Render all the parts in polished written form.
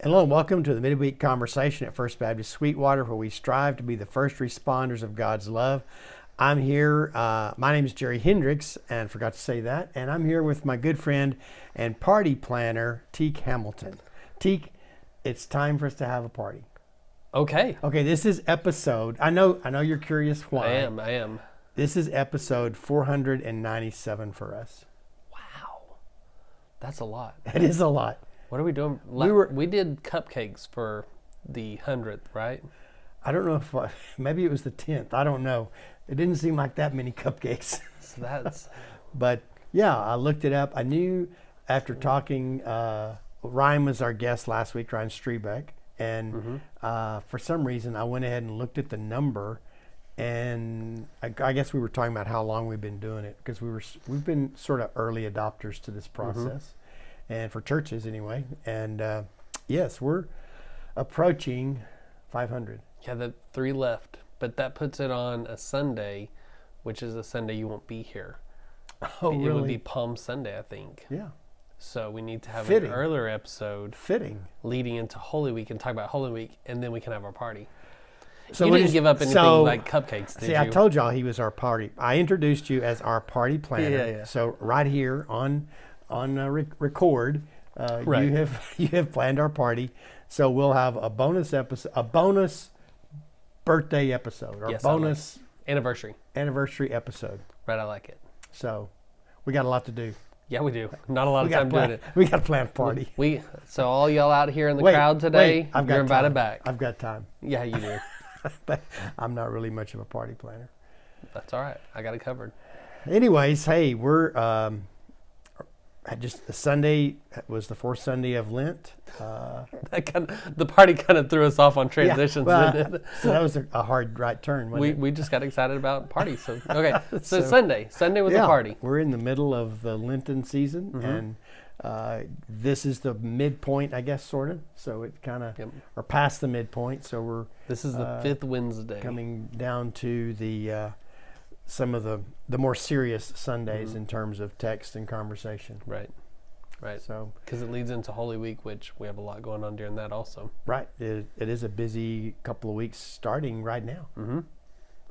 Hello and welcome to the Midweek conversation at First Baptist Sweetwater, where we strive to be the first responders of God's love. I'm here. My name is Jerry Hendricks, and forgot to say that. And I'm here with my good friend and party planner, Teek Hamilton. Teek, it's time for us to have a party. Okay. Okay, this is episode. I know you're curious why. I am. This is episode 497 for us. Wow. That's a lot. It is a lot. What are we doing? We did cupcakes for the 100th, right? I don't know if maybe it was the 10th. I don't know. It didn't seem like that many cupcakes. So that's. But yeah, I looked it up. I knew after talking, Ryan was our guest last week, Ryan Strebeck, and for some reason I went ahead and looked at the number, and I guess we were talking about how long we've been doing it, because we've been sort of early adopters to this process. And for churches anyway. And yes, we're approaching 500. Yeah, the 3 left. But that puts it on a Sunday, which is a Sunday you won't be here. Oh, really? It would be Palm Sunday, I think. Yeah. So we need to have Fitting. an earlier episode. Fitting. Leading into Holy Week and talk about Holy Week, and then we can have our party. So you didn't give up anything like cupcakes, did you? See, I told y'all he was our party. I introduced you as our party planner. Yeah. So right here on record, right. you have planned our party. So we'll have a bonus episode, a bonus birthday episode, or Yes, bonus anniversary episode. Right, I like it. So we got a lot to do. Yeah, we do. Not a lot of time doing it. We got to plan a party. So all y'all out here in the crowd today, you're invited back. I've got time. Yeah, you do. But I'm not really much of a party planner. That's all right. I got it covered. Anyways, hey, we're just Sunday was the fourth Sunday of Lent. The party kind of threw us off on transitions. Yeah, didn't it? So that was a hard right turn. Wasn't it? We just got excited about parties. So okay, so Sunday was a party. We're in the middle of the Lenten season, and this is the midpoint, I guess, sort of. So it kind of or past the midpoint. So we're this is the fifth Wednesday, coming down to the some of the more serious Sundays in terms of text and conversation. Right. So because it leads into Holy Week, which we have a lot going on during that also. Right. It is a busy couple of weeks starting right now.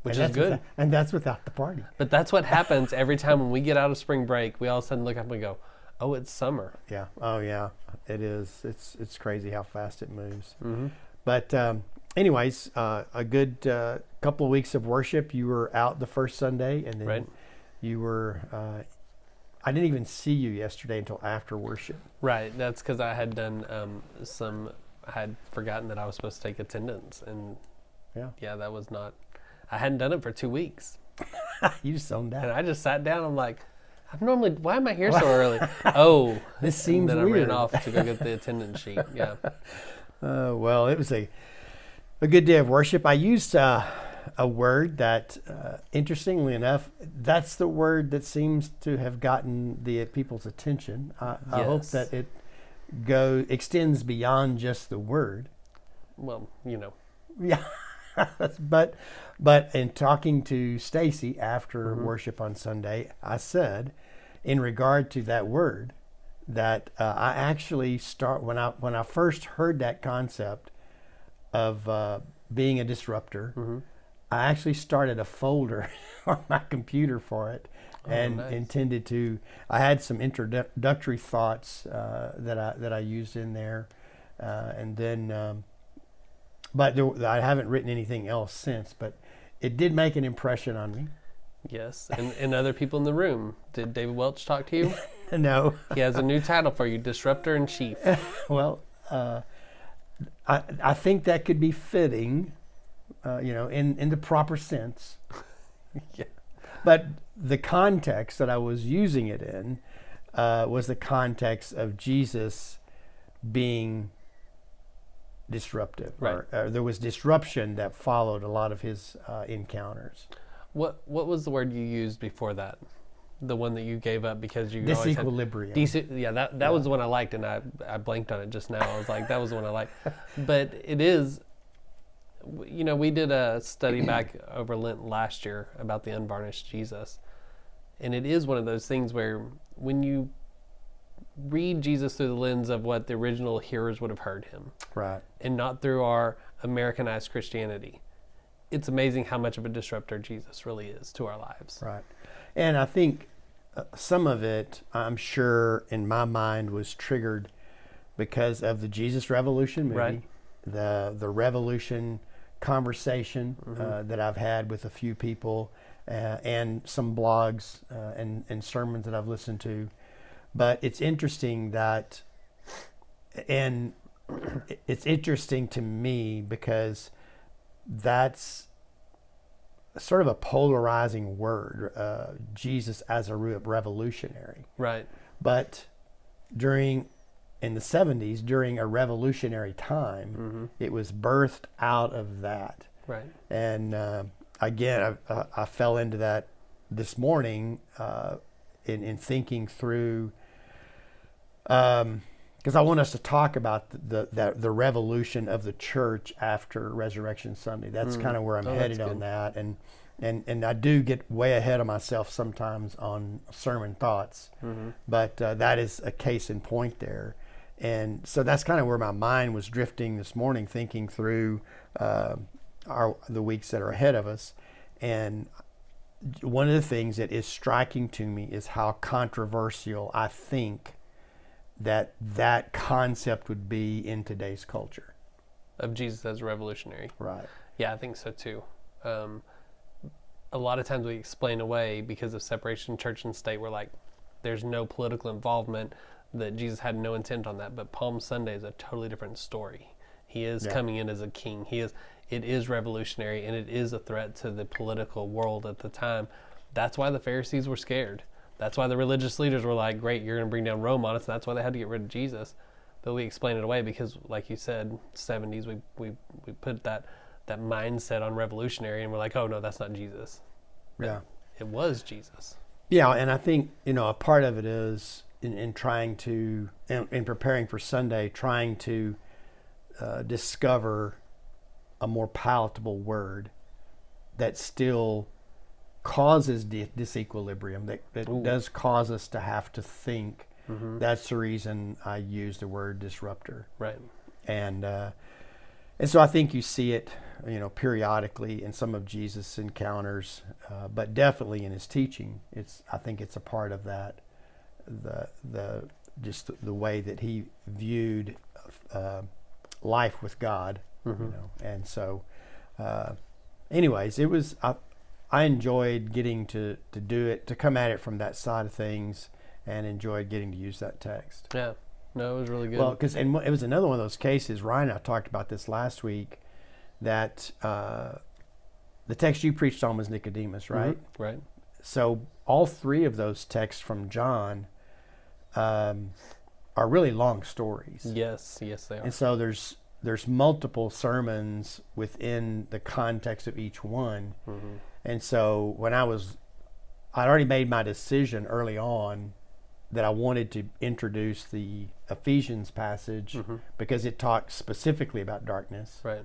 Which is good. And that's without the party. But that's what happens every time when we get out of spring break. We all of a sudden look up and we go, "Oh, it's summer." Yeah. Oh, yeah. It is. It's crazy how fast it moves. But anyways, a good couple of weeks of worship. You were out the first Sunday, and then you were. I didn't even see you yesterday until after worship. Right. That's because I had done I had forgotten that I was supposed to take attendance, and that was not. I hadn't done it for 2 weeks. You just zoned out. And I just sat down. I'm like, why am I here so early? Oh, this seems weird. Then I ran off to go get the attendance sheet. Yeah. Well, it was a good day of worship. I used a word that, interestingly enough, that's the word that seems to have gotten the people's attention. I hope that it extends beyond just the word. Well, Yeah. But in talking to Stacy after worship on Sunday, I said, in regard to that word, that I actually when I first heard that concept of being a disruptor, I actually started a folder on my computer for it, and intended to. I had some introductory thoughts that I used in there, and then. But I haven't written anything else since, but it did make an impression on me. Yes, and other people in the room. Did David Welch talk to you? No. He has a new title for you, Disruptor in Chief. Well, I think that could be fitting, in the proper sense. Yeah. But the context that I was using it in was the context of Jesus being disruptive. Right. Or there was disruption that followed a lot of his encounters. What was the word you used before that? The one that you gave up because you disequilibrium. That was the one I liked, and I blanked on it just now. I was like, that was the one I liked. But it is, we did a study back over Lent last year about the unvarnished Jesus, and it is one of those things where when you read Jesus through the lens of what the original hearers would have heard him, Right. and not through our Americanized Christianity, it's amazing how much of a disruptor Jesus really is to our lives. Right. And I think some of it, I'm sure, in my mind was triggered because of the Jesus Revolution movie, Right. the Revolution conversation that I've had with a few people, and some blogs and sermons that I've listened to. But it's interesting that, and it's interesting to me because that's sort of a polarizing word, Jesus as a revolutionary. Right. But in the 70s, during a revolutionary time, it was birthed out of that. Right. And again, I fell into that this morning in thinking through, because I want us to talk about the revolution of the church after Resurrection Sunday. That's kind of where I'm headed on that. And I do get way ahead of myself sometimes on sermon thoughts, but that is a case in point there. And so that's kind of where my mind was drifting this morning, thinking through the weeks that are ahead of us. And one of the things that is striking to me is how controversial I think that concept would be in today's culture. Of Jesus as a revolutionary. Right. Yeah, I think so too. A lot of times we explain away because of separation of church and state. We're like, there's no political involvement, that Jesus had no intent on that. But Palm Sunday is a totally different story. He is coming in as a king. It is revolutionary, and it is a threat to the political world at the time. That's why the Pharisees were scared. That's why the religious leaders were like, great, you're going to bring down Rome on us. And that's why they had to get rid of Jesus. But we explain it away because, like you said, 70s, we put that mindset on revolutionary, and we're like, oh, no, that's not Jesus. But Yeah. it was Jesus. Yeah, and I think, a part of it is in trying to, in preparing for Sunday, trying to discover a more palatable word that still causes disequilibrium, that does cause us to have to think. That's the reason I use the word disruptor. Right. And so I think you see it, periodically in some of Jesus' encounters, but definitely in his teaching. I think it's a part of that, just the way that he viewed life with God, And so, anyways, it was. I enjoyed getting to do it, to come at it from that side of things, and enjoyed getting to use that text. Yeah. No, it was really good. Well, because it was another one of those cases. Ryan and I talked about this last week, that the text you preached on was Nicodemus, right? Right. So all three of those texts from John are really long stories. Yes, they are. And so there's multiple sermons within the context of each one. And so when I'd already made my decision early on that I wanted to introduce the Ephesians passage because it talks specifically about darkness. Right.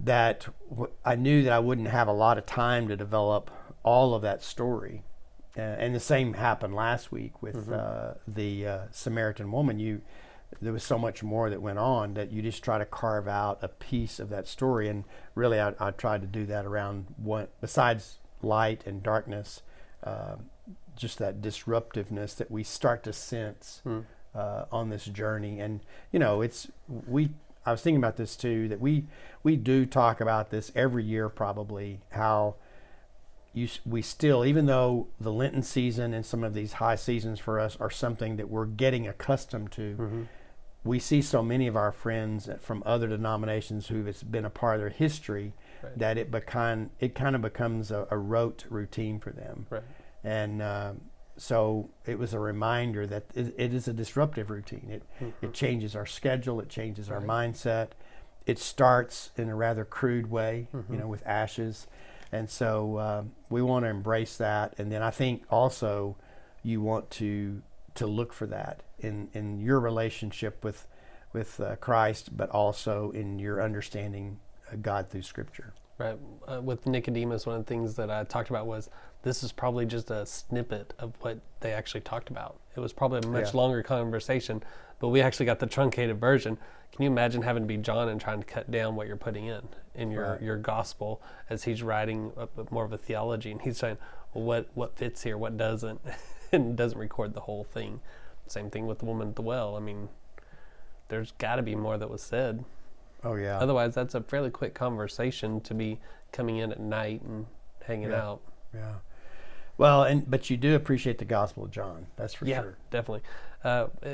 That I knew that I wouldn't have a lot of time to develop all of that story. And the same happened last week with the Samaritan woman. There was so much more that went on that you just try to carve out a piece of that story. And really, I tried to do that around besides light and darkness, just that disruptiveness that we start to sense on this journey. And, I was thinking about this too, that we do talk about this every year probably, how we still, even though the Lenten season and some of these high seasons for us are something that we're getting accustomed to, we see so many of our friends from other denominations who it's been a part of their history, that it kind of becomes a rote routine for them. Right. And so it was a reminder that it is a disruptive routine. It changes our schedule. It changes our mindset. It starts in a rather crude way, with ashes. And so we want to embrace that. And then I think also you want to look for that in your relationship with Christ, but also in your understanding God through Scripture. Right. With Nicodemus, one of the things that I talked about was this is probably just a snippet of what they actually talked about. It was probably a much longer conversation, but we actually got the truncated version. Can you imagine having to be John and trying to cut down what you're putting in your gospel as he's writing more of a theology, and he's saying, well, what fits here, what doesn't, and doesn't record the whole thing. Same thing with the woman at the well. I mean, there's got to be more that was said. Oh yeah. Otherwise, that's a fairly quick conversation to be coming in at night and hanging out. Yeah. Well, but you do appreciate the Gospel of John. That's for sure. Definitely.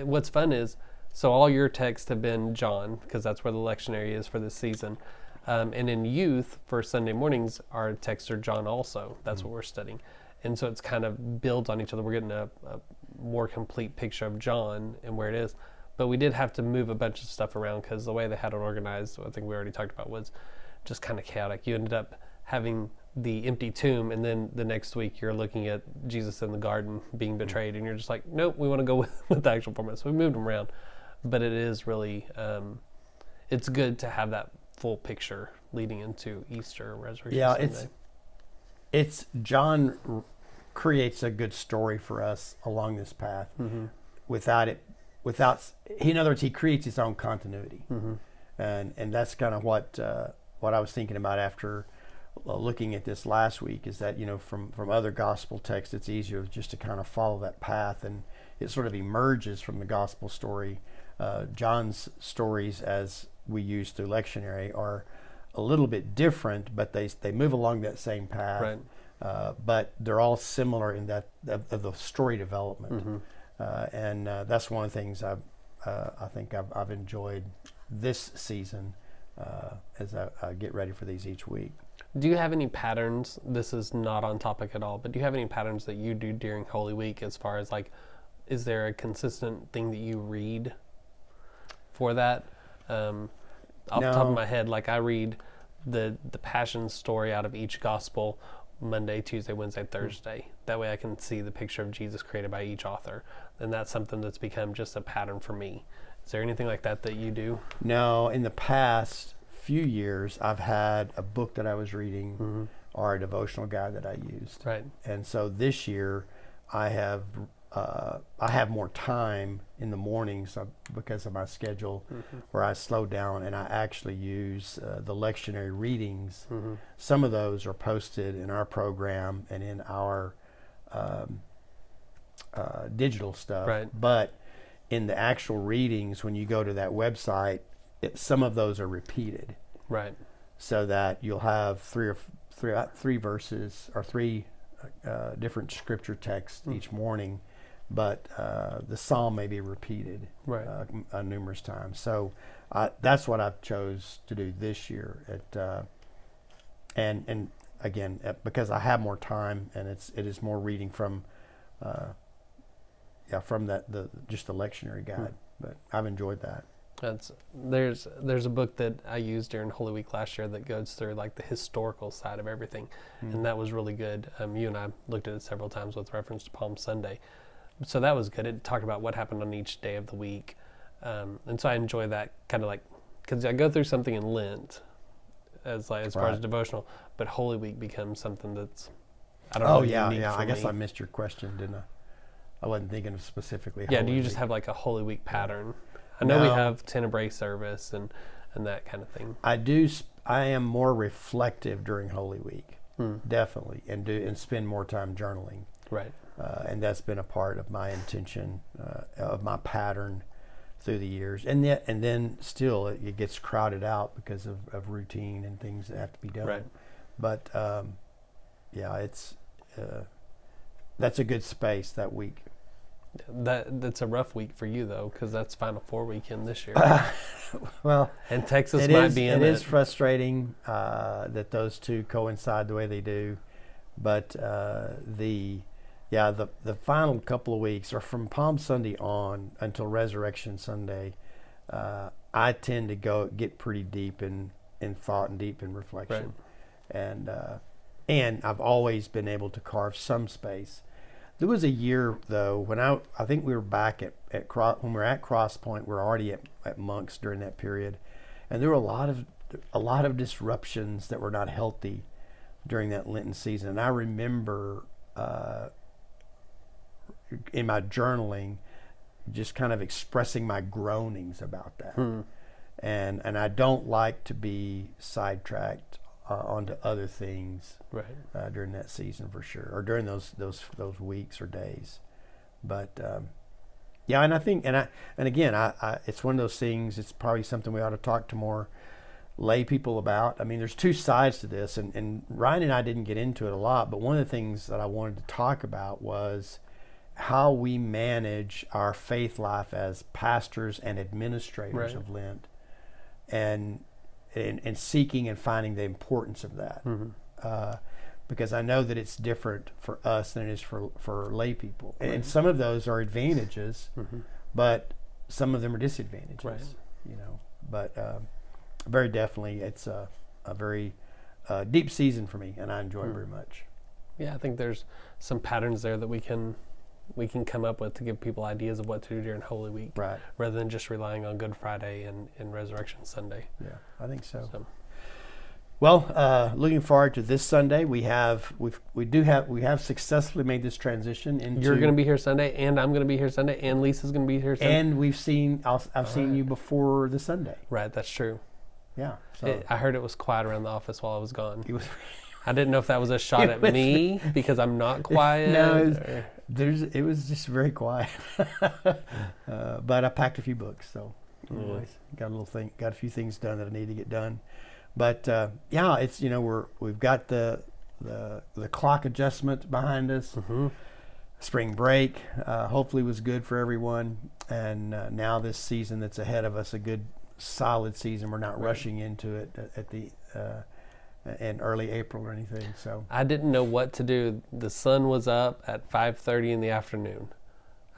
What's fun is, so all your texts have been John, because that's where the lectionary is for this season. And in youth, for Sunday mornings, our texts are John also. That's what we're studying. And so it's kind of builds on each other. We're getting a more complete picture of John and where it is. But we did have to move a bunch of stuff around because the way they had it organized, I think we already talked about, was just kind of chaotic. You ended up having the empty tomb, and then the next week you're looking at Jesus in the garden being betrayed, and you're just like, nope, we want to go with the actual format. So we moved them around. But it is really, it's good to have that full picture leading into Easter or Resurrection Sunday. It's John creates a good story for us along this path. In other words, he creates his own continuity. And that's kind of what I was thinking about after looking at this last week, is that, from other gospel texts, it's easier just to kind of follow that path, and it sort of emerges from the gospel story. John's stories, as we use through lectionary, are a little bit different, but they move along that same path. Right. But they're all similar in that of the story development. And that's one of the things I think I've enjoyed this season as I get ready for these each week. Do you have any patterns? This is not on topic at all, but do you have any patterns that you do during Holy Week, as far as is there a consistent thing that you read for that? Off the top of my head, I read the Passion story out of each gospel Monday, Tuesday, Wednesday, Thursday. That way I can see the picture of Jesus created by each author. And that's something that's become just a pattern for me. Is there anything like that you do? No, in the past few years, I've had a book that I was reading or a devotional guide that I used. Right. And so this year I have more time in the mornings because of my schedule, where I slow down and I actually use the lectionary readings. Some of those are posted in our program and in our digital stuff. Right. But in the actual readings, when you go to that website, some of those are repeated. Right. So that you'll have three verses or three different scripture texts each morning, but the psalm may be repeated numerous times. So that's what I've chose to do this year. And again, because I have more time, and it is more reading from just the lectionary guide. But I've enjoyed that. There's a book that I used during Holy Week last year that goes through the historical side of everything, and that was really good. You and I looked at it several times with reference to Palm Sunday, so that was good. It talked about what happened on each day of the week, and so I enjoy that kind of because I go through something in Lent as far as devotional, but Holy Week becomes something that's unique for I guess me. I missed your question, didn't I? I wasn't thinking of specifically. Yeah, Holy do you just Week. have a Holy Week pattern? I know we have Tenebrae service and that kind of thing. I do. I am more reflective during Holy Week, definitely, and spend more time journaling. Right. And that's been a part of my intention, of my pattern through the years. And then still it gets crowded out because of routine and things that have to be done. Right. But it's that's a good space that week. That's a rough week for you, though, because that's Final Four weekend this year. Well, and Texas might be in it. It is frustrating that those two coincide the way they do, but the final couple of weeks, or from Palm Sunday on until Resurrection Sunday, I tend to get pretty deep in thought and deep in reflection, and I've always been able to carve some space. There was a year, though, when I think we were back when we were at Cross Point. We were already at Monk's during that period, and there were a lot of a lot of disruptions that were not healthy during that Lenten season. And I remember in my journaling just kind of expressing my groanings about that. And I don't like to be sidetracked onto other things during that season for sure, or during those weeks or days. But yeah, and I think and again, I it's one of those things. It's probably something we ought to talk to more lay people about. I mean, there's two sides to this, and Ryan and I didn't get into it a lot, but one of the things that I wanted to talk about was how we manage our faith life as pastors and administrators of Lent, and seeking and finding the importance of that. Because I know that it's different for us than it is for lay people. And some of those are advantages, but some of them are disadvantages. You know, but very definitely it's a very deep season for me, and I enjoy it very much. Yeah, I think there's some patterns there that we can come up with to give people ideas of what to do during Holy Week, rather than just relying on Good Friday and Resurrection Sunday. Yeah, I think so. Well, looking forward to this Sunday. We have successfully made this transition into. You're going to be here Sunday, and I'm going to be here Sunday, and Lisa's going to be here Sunday. And I've seen you before the Sunday. Right, that's true. Yeah. So I heard it was quiet around the office while I was gone. I didn't know if that was a shot at me because I'm not quiet. No, it was just very quiet. But I packed a few books, so anyways, got a few things done that I need to get done. But yeah, it's we've got the clock adjustment behind us. Spring break hopefully was good for everyone, and now this season that's ahead of us, a good solid season. We're not rushing into it at the in early April or anything. So I didn't know what to do. The sun was up at 5:30 in the afternoon.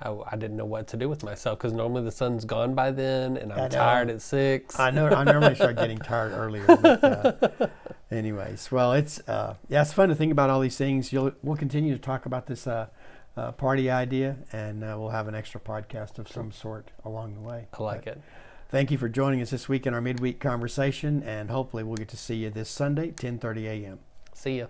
I didn't know what to do with myself because normally the sun's gone by then, and I'm tired at 6. I know. I normally start getting tired earlier. But, anyways, well, it's it's fun to think about all these things. We'll continue to talk about this party idea, and we'll have an extra podcast of some sort along the way. I like it. Thank you for joining us this week in our midweek conversation, and hopefully we'll get to see you this Sunday, 10:30 a.m. See ya.